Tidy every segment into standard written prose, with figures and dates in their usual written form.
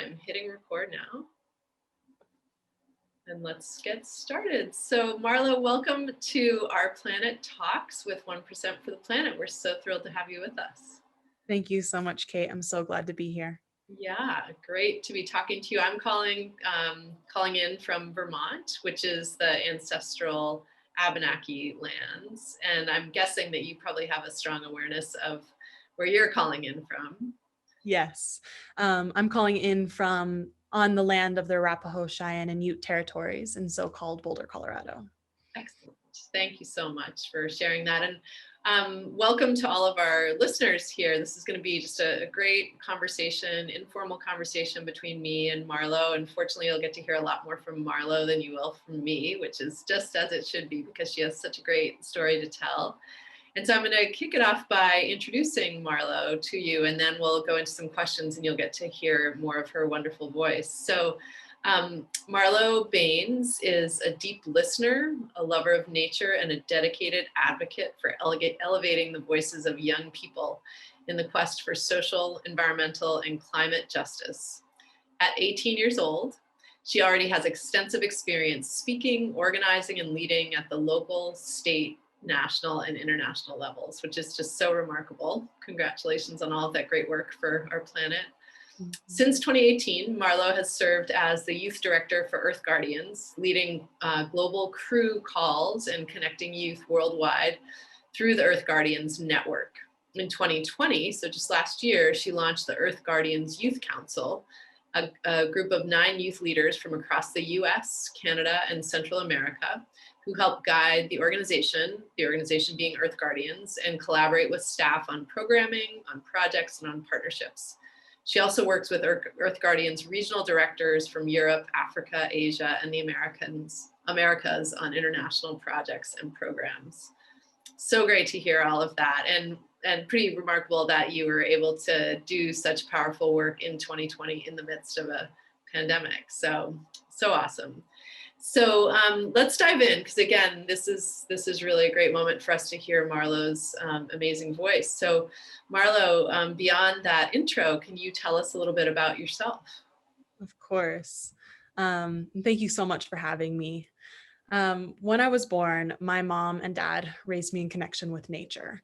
I'm hitting record now. And let's get started. So Marlow, welcome to our Planet Talks with 1% for the Planet. We're so thrilled to have you with us. Thank you so much, Kate. I'm so glad to be here. Yeah, great to be talking to you. I'm calling in from Vermont, which is the ancestral Abenaki lands. And I'm guessing that you probably have a strong awareness of where you're calling in from. Yes, I'm calling in from on the land of the Arapaho, Cheyenne, and Ute territories in so-called Boulder, Colorado. Excellent. Thank you so much for sharing that. And welcome to all of our listeners here. This is going to be just a great conversation, informal conversation between me and Marlow. Unfortunately, you'll get to hear a lot more from Marlow than you will from me, which is just as it should be because she has such a great story to tell. And so I'm going to kick it off by introducing Marlow to you, and then we'll go into some questions and you'll get to hear more of her wonderful voice. So Marlow Baines is a deep listener, a lover of nature, and a dedicated advocate for elevating the voices of young people in the quest for social, environmental, and climate justice. At 18 years old, she already has extensive experience speaking, organizing, and leading at the local, state, national, and international levels, which is just so remarkable. Congratulations on all of that great work for our planet. Since 2018, Marlow has served as the youth director for Earth Guardians, leading global crew calls and connecting youth worldwide through the Earth Guardians network. In 2020, so just last year, she launched the Earth Guardians Youth Council, a group of 9 youth leaders from across the US, Canada, and Central America, who help guide the organization being Earth Guardians, and collaborate with staff on programming, on projects, and on partnerships. She also works with Earth Guardians regional directors from Europe, Africa, Asia, and the Americas on international projects and programs. So great to hear all of that, and pretty remarkable that you were able to do such powerful work in 2020 in the midst of a pandemic. So awesome. So let's dive in, because again, this is really a great moment for us to hear Marlow's amazing voice. So Marlow, beyond that intro, can you tell us a little bit about yourself? Of course. Thank you so much for having me. When I was born, my mom and dad raised me in connection with nature.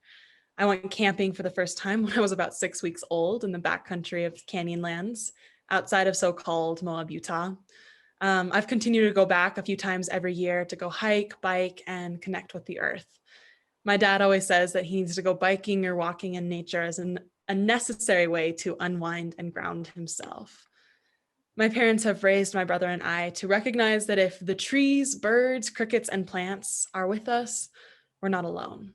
I went camping for the first time when I was about 6 weeks old in the backcountry of Canyonlands outside of so-called Moab, Utah. I've continued to go back a few times every year to go hike, bike, and connect with the earth. My dad always says that he needs to go biking or walking in nature as a necessary way to unwind and ground himself. My parents have raised my brother and I to recognize that if the trees, birds, crickets, and plants are with us, we're not alone.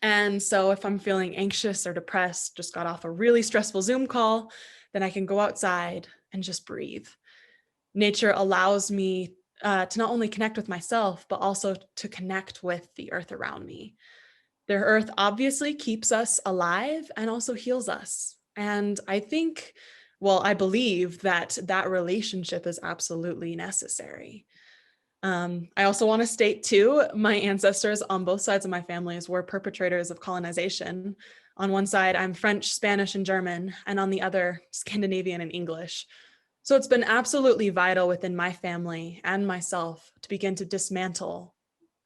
And so if I'm feeling anxious or depressed, just got off a really stressful Zoom call, then I can go outside and just breathe. Nature allows me to not only connect with myself, but also to connect with the earth around me. The earth obviously keeps us alive and also heals us. And I believe that that relationship is absolutely necessary. I also want to state too, my ancestors on both sides of my families were perpetrators of colonization. On one side, I'm French, Spanish, and German, and on the other, Scandinavian and English. So it's been absolutely vital within my family and myself to begin to dismantle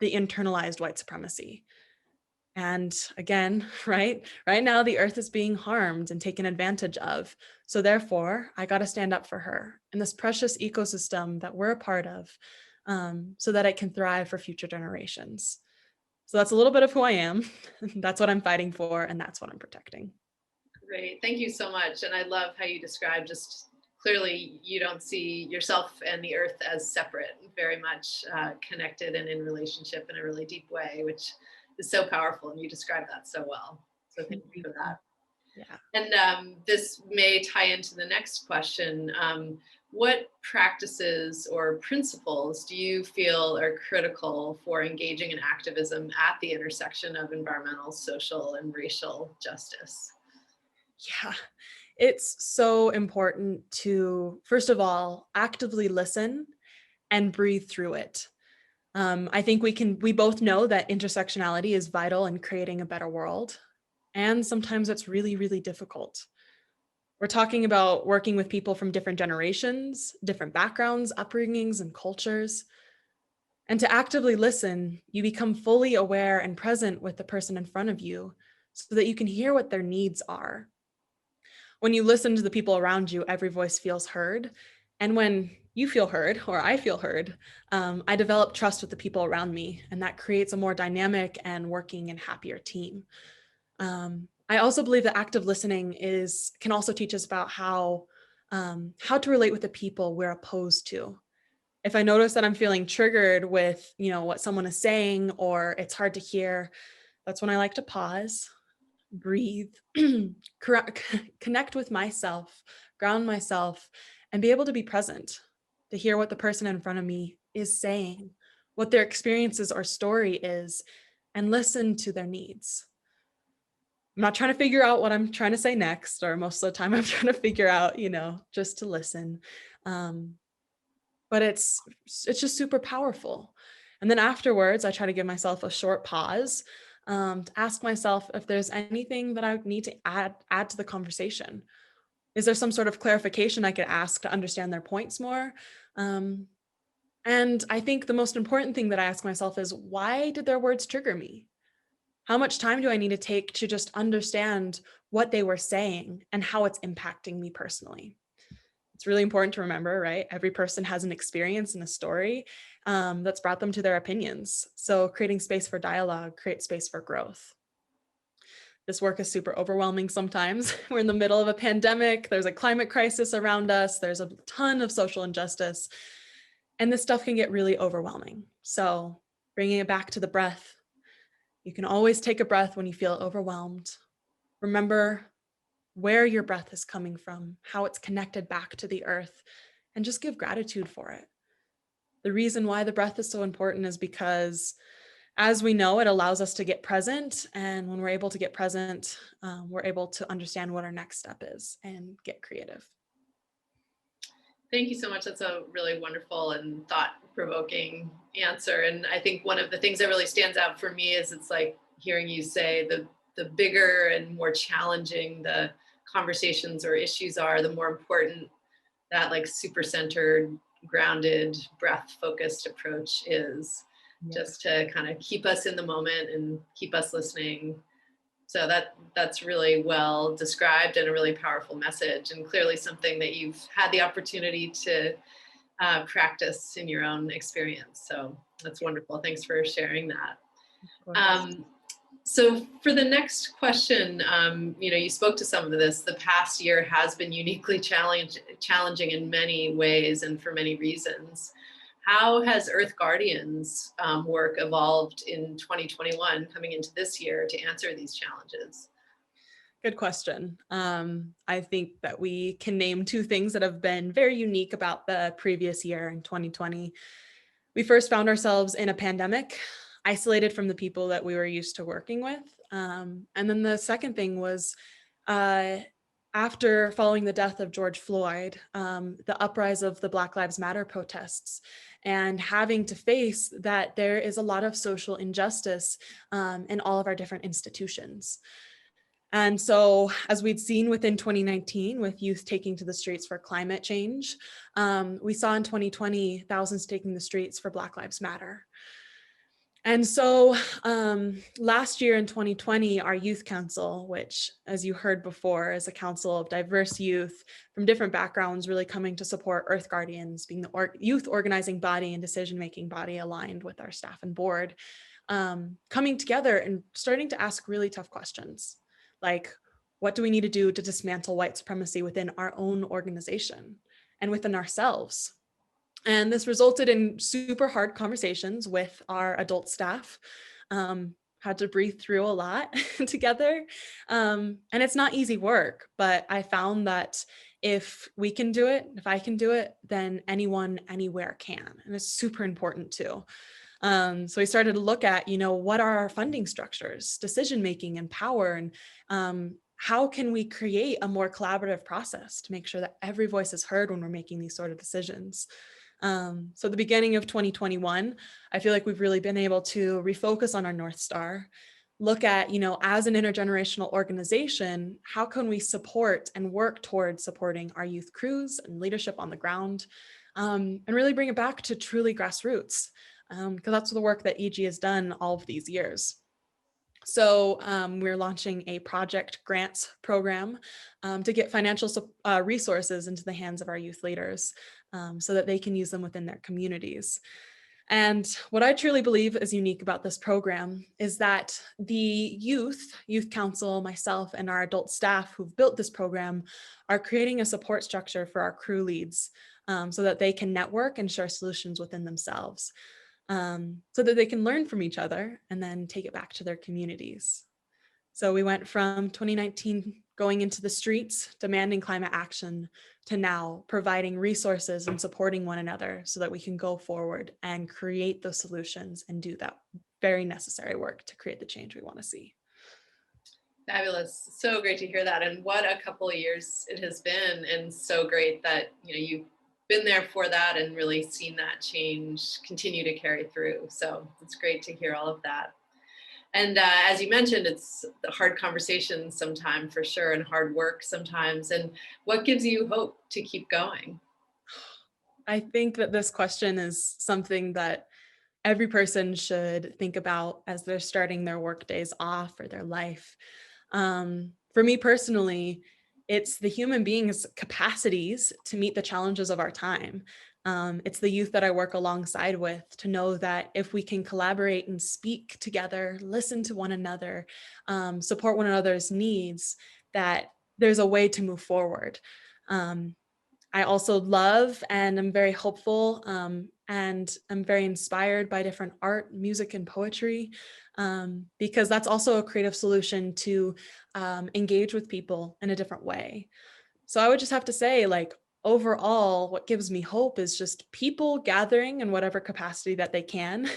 the internalized white supremacy. And again, right now, the earth is being harmed and taken advantage of. So therefore, I got to stand up for her and this precious ecosystem that we're a part of, so that it can thrive for future generations. So that's a little bit of who I am. That's what I'm fighting for, and that's what I'm protecting. Great, thank you so much. And I love how you describe, just clearly you don't see yourself and the earth as separate, very much connected and in relationship in a really deep way, which is so powerful, and you describe that so well. So thank you for that. Yeah. And this may tie into the next question. What practices or principles do you feel are critical for engaging in activism at the intersection of environmental, social, and racial justice? Yeah, it's so important to, first of all, actively listen and breathe through it. I think we both know that intersectionality is vital in creating a better world. And sometimes it's really, really difficult. We're talking about working with people from different generations, different backgrounds, upbringings, and cultures. And to actively listen, you become fully aware and present with the person in front of you so that you can hear what their needs are. When you listen to the people around you, every voice feels heard. And when you feel heard, or I feel heard, I develop trust with the people around me, and that creates a more dynamic and working and happier team. I also believe that active listening can also teach us about how to relate with the people we're opposed to. If I notice that I'm feeling triggered with, what someone is saying, or it's hard to hear, that's when I like to pause, breathe, connect with myself, ground myself, and be able to be present to hear what the person in front of me is saying, what their experiences or story is, and listen to their needs. I'm not trying to figure out what I'm trying to say next, or most of the time I'm trying to figure out, just to listen. Um, but it's just super powerful. And then afterwards, I try to give myself a short pause, to ask myself if there's anything that I need to add to the conversation. Is there some sort of clarification I could ask to understand their points more? Um, and I think the most important thing that I ask myself is, why did their words trigger me? How much time do I need to take to just understand what they were saying and how it's impacting me personally? It's really important to remember, right? Every person has an experience and a story, that's brought them to their opinions. So creating space for dialogue, create space for growth. This work is super overwhelming sometimes. We're in the middle of a pandemic. There's a climate crisis around us. There's a ton of social injustice. And this stuff can get really overwhelming. So bringing it back to the breath. You can always take a breath when you feel overwhelmed. Remember where your breath is coming from, how it's connected back to the earth, and just give gratitude for it. The reason why the breath is so important is because, as we know, it allows us to get present. And when we're able to get present, we're able to understand what our next step is and get creative. Thank you so much. That's a really wonderful and thought-provoking answer. And I think one of the things that really stands out for me is it's like hearing you say the bigger and more challenging the conversations or issues are, the more important that like super centered, grounded, breath focused approach is, Yes. just to kind of keep us in the moment and keep us listening. So that's really well described and a really powerful message, and clearly something that you've had the opportunity to practice in your own experience. So that's wonderful. Thanks for sharing that. Of course. Um, so for the next question, you spoke to some of this. The past year has been uniquely challenging in many ways and for many reasons. How has Earth Guardians work evolved in 2021 coming into this year to answer these challenges? Good question. I think that we can name two things that have been very unique about the previous year in 2020. We first found ourselves in a pandemic, isolated from the people that we were used to working with. And then the second thing was, uh, after following the death of George Floyd, the uprise of the Black Lives Matter protests, and having to face that there is a lot of social injustice, in all of our different institutions. And so, as we'd seen within 2019 with youth taking to the streets for climate change, we saw in 2020 thousands taking the streets for Black Lives Matter. And so last year in 2020, our youth council, which, as you heard before, is a council of diverse youth from different backgrounds, really coming to support Earth Guardians, being the youth organizing body and decision-making body aligned with our staff and board, coming together and starting to ask really tough questions. Like, what do we need to do to dismantle white supremacy within our own organization and within ourselves? And this resulted in super hard conversations with our adult staff. Had to breathe through a lot together. And it's not easy work, but I found that if we can do it, if I can do it, then anyone, anywhere can. And it's super important too. So we started to look at, what are our funding structures, decision making, and power, and how can we create a more collaborative process to make sure that every voice is heard when we're making these sort of decisions. So the beginning of 2021, I feel like we've really been able to refocus on our North Star, look at, as an intergenerational organization, how can we support and work towards supporting our youth crews and leadership on the ground, and really bring it back to truly grassroots, because that's the work that EG has done all of these years. So we're launching a project grants program to get financial resources into the hands of our youth leaders, so that they can use them within their communities. And what I truly believe is unique about this program is that the youth council, myself, and our adult staff who've built this program are creating a support structure for our crew leads, so that they can network and share solutions within themselves, so that they can learn from each other and then take it back to their communities. So we went from 2019 going into the streets, demanding climate action, to now providing resources and supporting one another so that we can go forward and create those solutions and do that very necessary work to create the change we want to see. Fabulous. So great to hear that. And what a couple of years it has been. And so great that, you've been there for that and really seen that change continue to carry through. So it's great to hear all of that. And as you mentioned, it's a hard conversation sometimes for sure, and hard work sometimes. And what gives you hope to keep going? I think that this question is something that every person should think about as they're starting their work days off or their life. For me personally, it's the human being's capacities to meet the challenges of our time. It's the youth that I work alongside with to know that if we can collaborate and speak together, listen to one another, support one another's needs, that there's a way to move forward. Um, I also love and I'm very hopeful, and I'm very inspired by different art, music, and poetry, because that's also a creative solution to engage with people in a different way. So I would just have to say, like, overall, what gives me hope is just people gathering in whatever capacity that they can,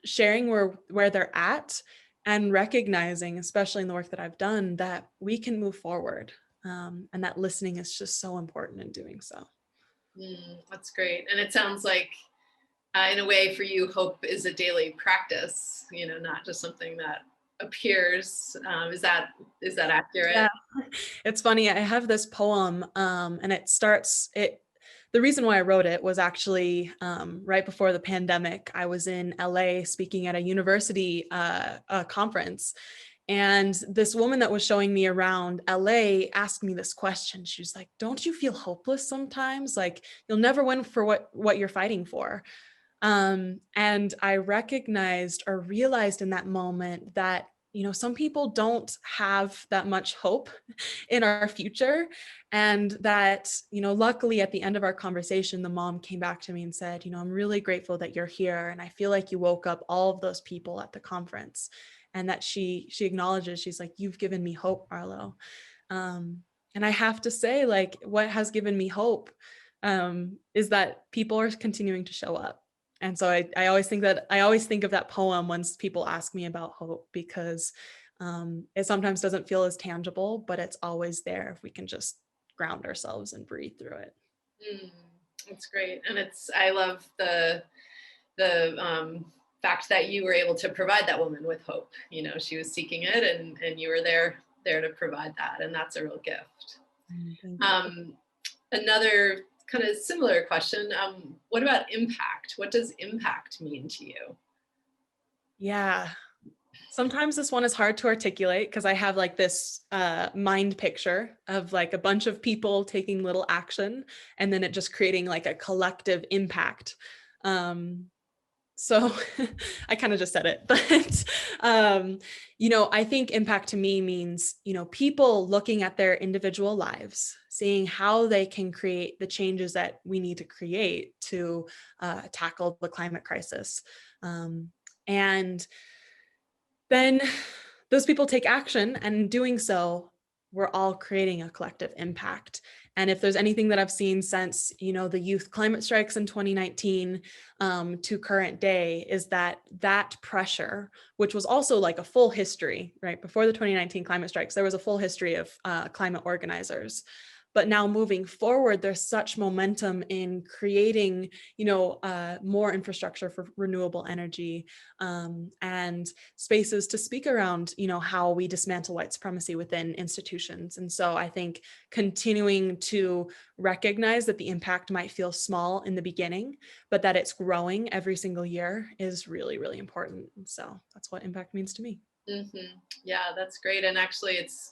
sharing where they're at, and recognizing, especially in the work that I've done, that we can move forward, and that listening is just so important in doing so. That's great. And it sounds like, in a way, for you, hope is a daily practice. Not just something that appears. Is that accurate? Yeah, it's funny. I have this poem, and the reason why I wrote it was actually right before the pandemic. I was in LA speaking at a university conference, and this woman that was showing me around LA asked me this question. She was like, "Don't you feel hopeless sometimes? Like you'll never win for what you're fighting for." And I recognized or realized in that moment that, some people don't have that much hope in our future. And that, luckily at the end of our conversation, the mom came back to me and said, "I'm really grateful that you're here. And I feel like you woke up all of those people at the conference." And that she acknowledges, she's like, "You've given me hope, Marlow." And I have to say, like, what has given me hope is that people are continuing to show up. And so I always think of that poem when people ask me about hope, because it sometimes doesn't feel as tangible, but it's always there if we can just ground ourselves and breathe through it. Mm, that's great. And I love the fact that you were able to provide that woman with hope. She was seeking it, and you were there to provide that, and that's a real gift. Thank you. Another kind of similar question. What about impact? What does impact mean to you? Yeah. Sometimes this one is hard to articulate because I have like this mind picture of like a bunch of people taking little action and then it just creating like a collective impact. Um, So I kind of just said it, but, I think impact to me means, people looking at their individual lives, seeing how they can create the changes that we need to create to tackle the climate crisis. And then those people take action, and in doing so, we're all creating a collective impact. And if there's anything that I've seen since, the youth climate strikes in 2019 to current day, is that pressure, which was also like a full history, right? Before the 2019 climate strikes, there was a full history of climate organizers. But now moving forward, there's such momentum in creating, more infrastructure for renewable energy, and spaces to speak around, how we dismantle white supremacy within institutions. And so I think continuing to recognize that the impact might feel small in the beginning, but that it's growing every single year is really, really important. And so that's what impact means to me. Yeah, that's great. And actually, it's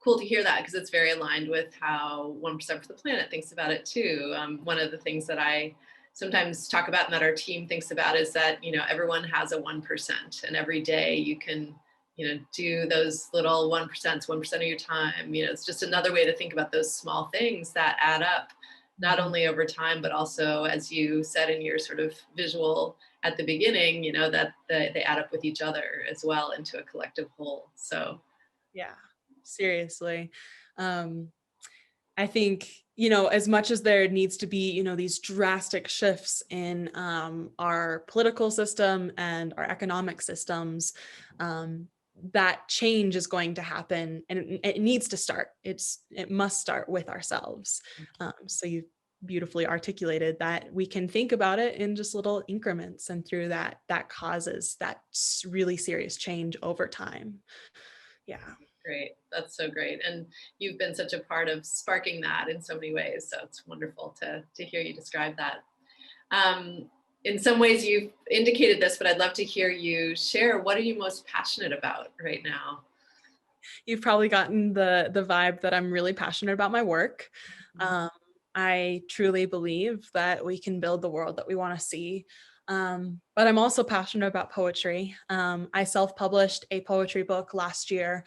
cool to hear that because it's very aligned with how 1% for the Planet thinks about it too. One of the things that I sometimes talk about and that our team thinks about is that everyone has a 1%, and every day you can do those little 1%, 1% of your time. It's just another way to think about those small things that add up, not Mhm. only over time, but also, as you said in your sort of visual at the beginning, that they add up with each other as well into a collective whole. So Yeah, seriously. Um, I think, as much as there needs to be, these drastic shifts in our political system and our economic systems, that change is going to happen, and it needs to start. It must start with ourselves. So you beautifully articulated that we can think about it in just little increments, and through that causes that really serious change over time. Yeah. great. That's so great. And you've been such a part of sparking that in so many ways. So it's wonderful to hear you describe that. Um, in some ways you've indicated this, but I'd love to hear you share, what are you most passionate about right now? You've probably gotten the vibe that I'm really passionate about my work. Um, I truly believe that we can build the world that we want to see. But I'm also passionate about poetry. I self-published a poetry book last year,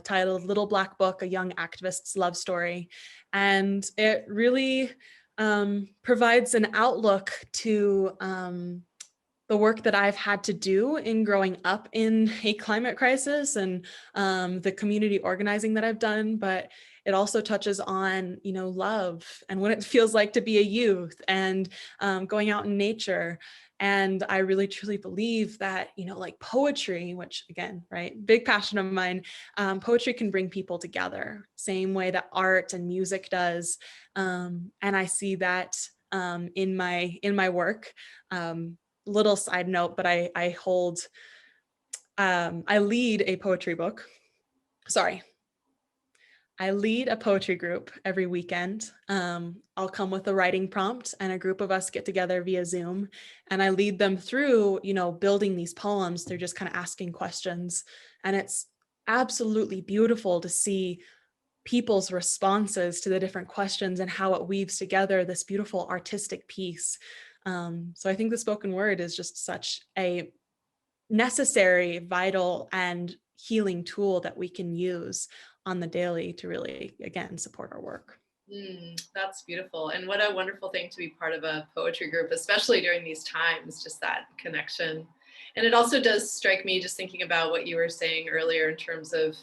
titled Little Black Book, A Young Activist's Love Story. And it really provides an outlook to the work that I've had to do in growing up in a climate crisis, and the community organizing that I've done. But it also touches on, love and what it feels like to be a youth, and going out in nature. And I really truly believe that, like poetry, which again, right, big passion of mine, poetry can bring people together, same way that art and music does. And I see that in my work. Little side note, but I lead a poetry book. Sorry. I lead a poetry group every weekend. I'll come with a writing prompt, and a group of us get together via Zoom, and I lead them through, building these poems. They're just kind of asking questions. And it's absolutely beautiful to see people's responses to the different questions and how it weaves together this beautiful artistic piece. So I think the spoken word is just such a necessary, vital, and healing tool that we can use on the daily to really, again, support our work. That's beautiful. And what a wonderful thing to be part of a poetry group, especially during these times, just that connection. And it also does strike me, just thinking about what you were saying earlier in terms of,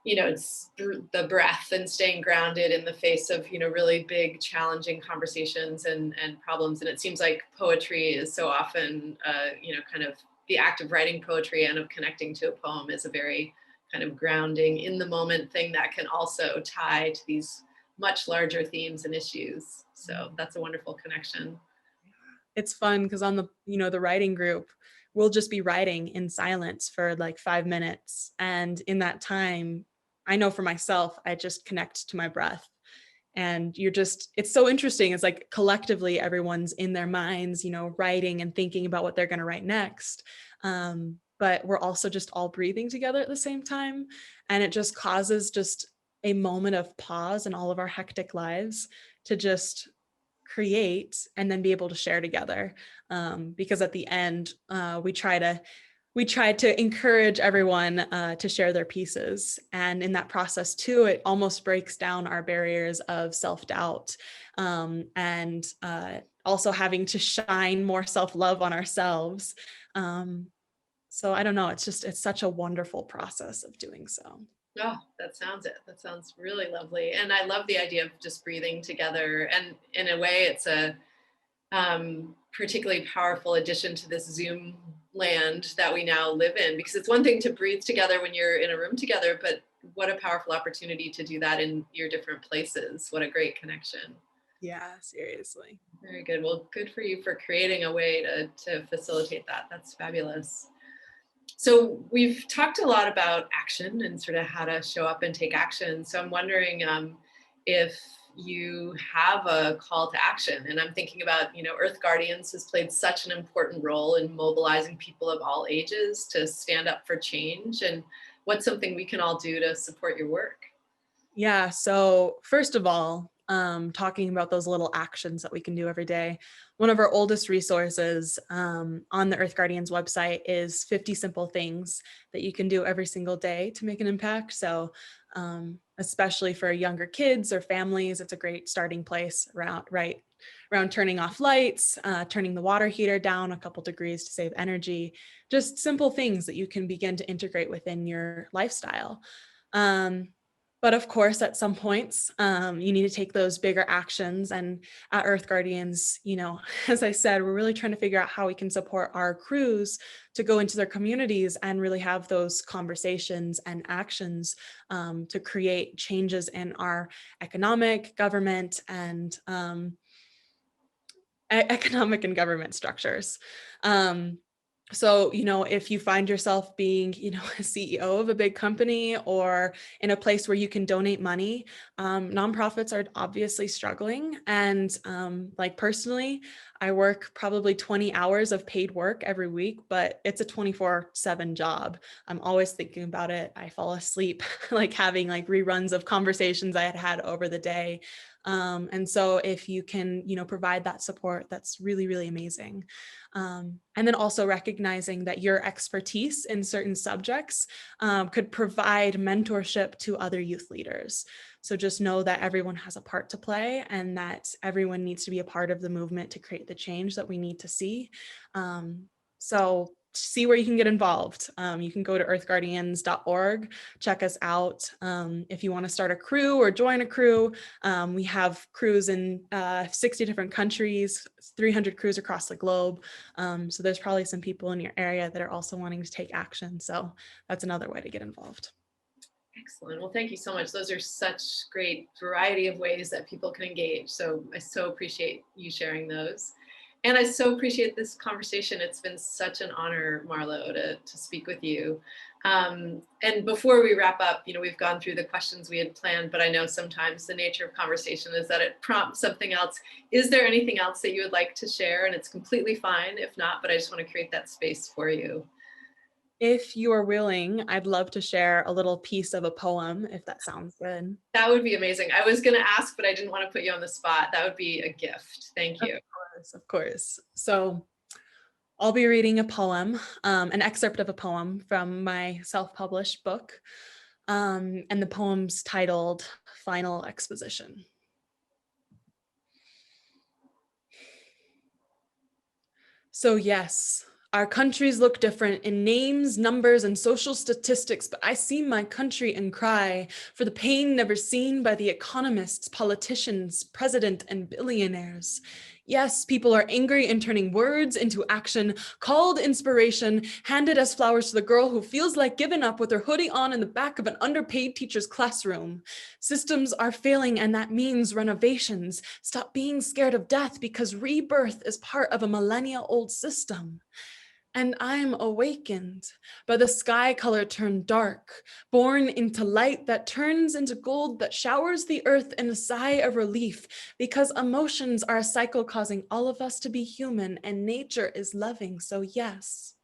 it's the breath and staying grounded in the face of, really big, challenging conversations and problems. And it seems like poetry is so often, kind of the act of writing poetry and of connecting to a poem is a very kind of grounding in the moment thing that can also tie to these much larger themes and issues. So that's a wonderful connection. It's fun because on the writing group, we'll just be writing in silence for like 5 minutes. And in that time, I know for myself, I just connect to my breath. And it's so interesting. It's like collectively everyone's in their minds, writing and thinking about what they're going to write next. But we're also just all breathing together at the same time. And it just causes just a moment of pause in all of our hectic lives to just create and then be able to share together. Because at the end, we try to encourage everyone to share their pieces. And in that process too, it almost breaks down our barriers of self-doubt, and also having to shine more self-love on ourselves. So I don't know, it's such a wonderful process of doing so. Oh, that sounds it. That sounds really lovely. And I love the idea of just breathing together. And in a way, it's a particularly powerful addition to this Zoom land that we now live in, because it's one thing to breathe together when you're in a room together, but what a powerful opportunity to do that in your different places. What a great connection. Yeah, seriously. Very good. Well, good for you for creating a way to facilitate that. That's fabulous. So we've talked a lot about action and sort of how to show up and take action. So I'm wondering if you have a call to action. And I'm thinking about, Earth Guardians has played such an important role in mobilizing people of all ages to stand up for change. And what's something we can all do to support your work? Yeah. So first of all, talking about those little actions that we can do every day. One of our oldest resources on the Earth Guardians website is 50 simple things that you can do every single day to make an impact. So especially for younger kids or families, it's a great starting place around turning off lights, turning the water heater down a couple degrees to save energy, just simple things that you can begin to integrate within your lifestyle. Um, but of course, at some points, you need to take those bigger actions. And at Earth Guardians, as I said, we're really trying to figure out how we can support our crews to go into their communities and really have those conversations and actions to create changes in our economic, government, and economic and government structures. So, if you find yourself being, a CEO of a big company or in a place where you can donate money, nonprofits are obviously struggling. And like personally, I work probably 20 hours of paid work every week, but it's a 24/7 job. I'm always thinking about it. I fall asleep, like having like reruns of conversations I had had over the day. And so if you can, provide that support, that's really, really amazing. And then also recognizing that your expertise in certain subjects could provide mentorship to other youth leaders. So just know that everyone has a part to play and that everyone needs to be a part of the movement to create the change that we need to see. So see where you can get involved. You can go to earthguardians.org, check us out. If you want to start a crew or join a crew, we have crews in 60 different countries, 300 crews across the globe. So there's probably some people in your area that are also wanting to take action. So that's another way to get involved. Excellent. Well, thank you so much. Those are such great variety of ways that people can engage. So I so appreciate you sharing those. And I so appreciate this conversation. It's been such an honor, Marlow, to speak with you. And before we wrap up, we've gone through the questions we had planned, but I know sometimes the nature of conversation is that it prompts something else. Is there anything else that you would like to share? And it's completely fine if not, but I just want to create that space for you. If you are willing, I'd love to share a little piece of a poem, if that sounds good. That would be amazing. I was going to ask, but I didn't want to put you on the spot. That would be a gift. Thank Of you. course, of course. So I'll be reading a poem, an excerpt of a poem from my self-published book. And the poem's titled Final Exposition. So yes, our countries look different in names, numbers, and social statistics, but I see my country and cry for the pain never seen by the economists, politicians, president, and billionaires. Yes, people are angry and turning words into action, called inspiration, handed as flowers to the girl who feels like giving up with her hoodie on in the back of an underpaid teacher's classroom. Systems are failing, and that means renovations. Stop being scared of death because rebirth is part of a millennia-old system. And I'm awakened by the sky color turned dark, born into light that turns into gold that showers the earth in a sigh of relief, because emotions are a cycle causing all of us to be human and nature is loving. So yes,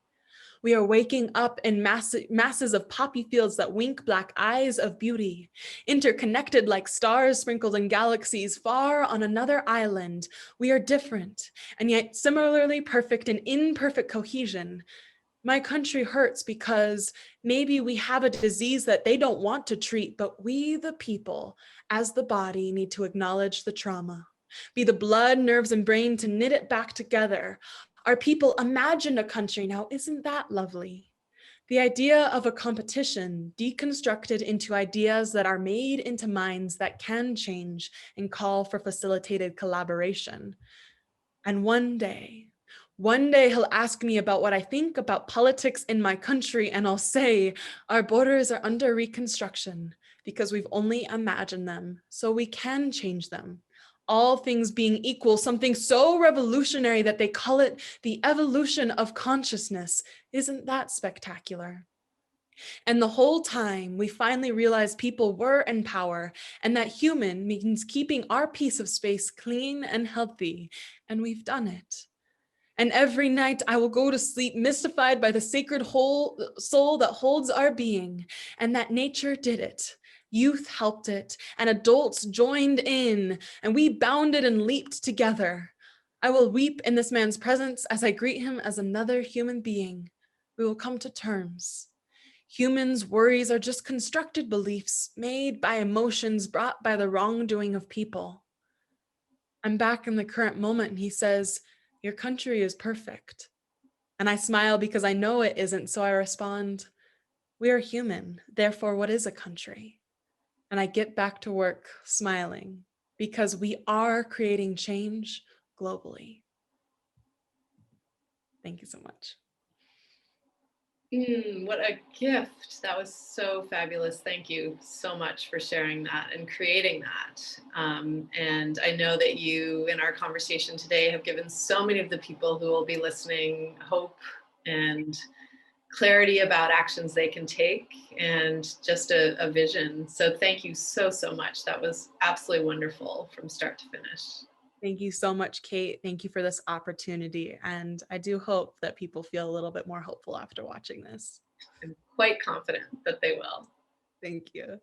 we are waking up in masses of poppy fields that wink black eyes of beauty, interconnected like stars sprinkled in galaxies far on another island. We are different, and yet similarly perfect in imperfect cohesion. My country hurts because maybe we have a disease that they don't want to treat, but we, the people, as the body, need to acknowledge the trauma. Be the blood, nerves, and brain to knit it back together. Our people imagined a country. Now, isn't that lovely? The idea of a competition deconstructed into ideas that are made into minds that can change and call for facilitated collaboration. And one day, One day he'll ask me about what I think about politics in my country, and I'll say, our borders are under reconstruction because we've only imagined them, so we can change them. All things being equal, something so revolutionary that they call it the evolution of consciousness. Isn't that spectacular? And the whole time, we finally realized people were in power, and that human means keeping our piece of space clean and healthy, and we've done it. And every night I will go to sleep mystified by the sacred whole soul that holds our being, and that nature did it. Youth helped it, and adults joined in, and we bounded and leaped together. I will weep in this man's presence as I greet him as another human being. We will come to terms. Humans' worries are just constructed beliefs made by emotions brought by the wrongdoing of people. I'm back in the current moment, and he says, your country is perfect. And I smile because I know it isn't, so I respond, we are human, therefore what is a country? And I get back to work smiling because we are creating change globally. Thank you so much. What a gift. That was so fabulous. Thank you so much for sharing that and creating that. And I know that you, in our conversation today, have given so many of the people who will be listening hope and clarity about actions they can take and just a vision. So thank you so, so much. That was absolutely wonderful from start to finish. Thank you so much, Kate. Thank you for this opportunity. And I do hope that people feel a little bit more hopeful after watching this. I'm quite confident that they will. Thank you.